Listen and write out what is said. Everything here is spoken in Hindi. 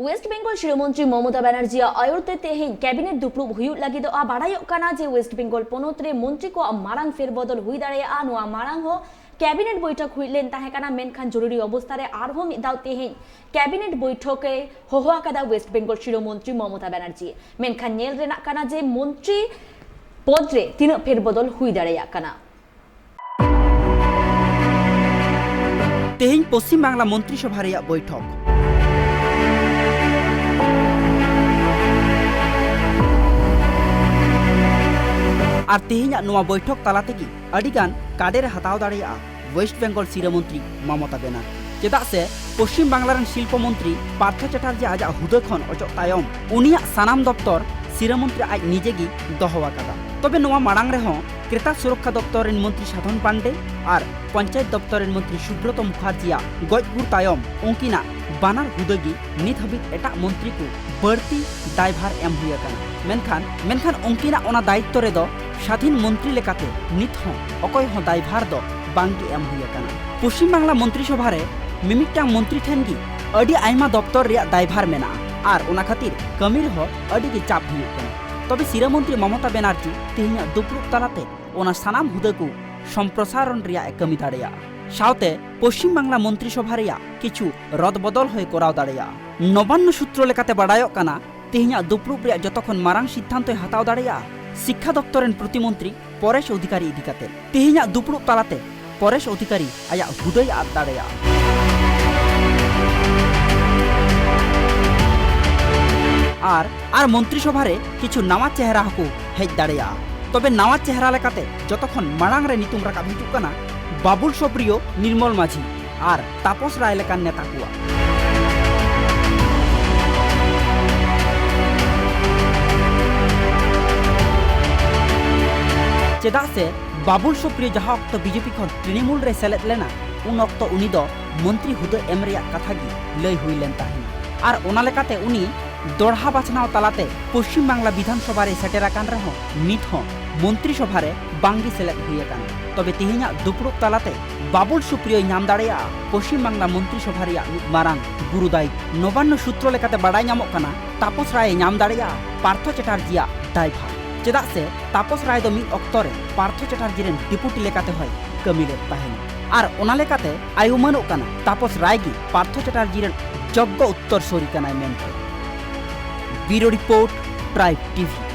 वेस्ट बेंगल शिरोमंत्री ममता बनर्जी आयोरते तेहें कैबिनेट दुप्रुब हुयुग लागिद बाड़ायोग काना जे वेस्ट बेंगल पोनोत रे मंत्री को मारांग फेरबदल हुई दाड़ेया नोआ मारांग हो कैबिनेट बैठक हुई लेन ताहें काना मेनखान जरूरी अवस्था रे आरहो मिद दाव तेहें कैबिनेट बैठक होहो आकादा वेस्ट बेंगल शिरोमंत्री ममता बनर्जी मेनखान नेल रेनाग काना जे मंत्री पद रे तिनाग फेरबदल हुई दाड़ेया काना। तेहें पश्चिम बांगला मंत्रिसभा रेया बैठक और तेहें नोआ बैठक तला तेगी अडिगान काडेर हताव दाड़ेया वेस्ट बेंगल शिरोमंत्री ममता बनर्जी चेदाग से पश्चिम बांगला रन शिल्प मंत्री पार्थ चैटार्जी आजा हुदा खन अचक तायम उनिया सानाम दफ्तर शिरोमंत्री आज निजेगी दहो आकादा। तबे नोआ माड़ांग रेहों क्रेता सुरक्षा दफ्तर रेन मंत्री साधन पांडे और पंचायत दफ्तर रेन मंत्री सुब्रत मुखार्जिया गजगुर तायम उनकिना बानार हुदागी नित हाबिज एटा मंत्री को बढ़ती दायभार एम हुई आकाना मेनखान उनकिना ओना दायित्व रेदो स्वाधीन मंत्री लेकाते नित हों अकय हों दायभार दो बांगी एम हुई आकाना। पश्चिम बांगला मंत्रिसभा रे मिमिटांग मंत्री ठेन गी अडी आयमा दफ्तर रेया दायभार मेना और ओना खातिर कमी रहो अडी गे चाप हुई आकाना। तबे शिरोमंत्री ममता बनर्जी तेहें दुप्रुब तलाते ओना सानाम हुदा को सम्प्रसारण रेया कमी दाड़ेया सावते पश्चिम बांगला मंत्रिसभा रेया किछु रदबदल होय कराव दाड़ेया। नबान्न सूत्र लेकाते बाड़ायोग काना तेहें दुप्रुब रेया जतखन मारांग सिद्धांतय हताव दाड़ेया शिक्षा दफ्तर रेन प्रतिमंत्री परेश अधिकारी इदी काते तेहें दुप्रुब तलाते परेश अधिकारी आया हुदाय आद दाड़ेया। आर मंत्रिसभा रे किछु नावा चेहरा हको हेज दाड़ेया। तबे नावा चेहरा लेकाते जतखन माड़ांग रे नितुम राकाब हिजुग काना बाबुल सुप्रियो निर्मल माझी और तापस राय लेकान नेता कुआ। चेदाग से बाबुल सुप्रियो जहाँ अक्तो बीजेपी खन तृणमूल रे सेलेद लेना उन अक्तो उनी दो मंत्री हुदा एम रेया कथा गी लय हुई लेन ताहें और ओना लेकाते उनी दोढ़ा बाछनाव तलाते पश्चिम बांगला विधानसभा रे सेटेर आकान रेहों नित हों मंत्रिसभा रे बांगी सेलेद हुई आकाना। तबे तेहें दुप्रुब तलाते बाबुल सुप्रियो नाम दाड़ेया पश्चिम बांगला मंत्रिसभा रेया मारांग गुरुदायी। नबान्न सूत्र लेकाते बाड़ाय ᱧᱟᱢᱚᱜ कना तापस राय नाम दाड़ेया पार्थ चैटार्जिया दायभार चेदाग से तापस राय दो मिद अक्तो रे पार्थ चैटार्जी रेन डिपुटी लेकाते होय कमी ले ताहेना और ओना लेकाते आयुमानोग कना तापस राय गी पार्थ चैटार्जी रेन योग्य उत्तर सोरी कनाय मेनते। Bureau report Prime TV.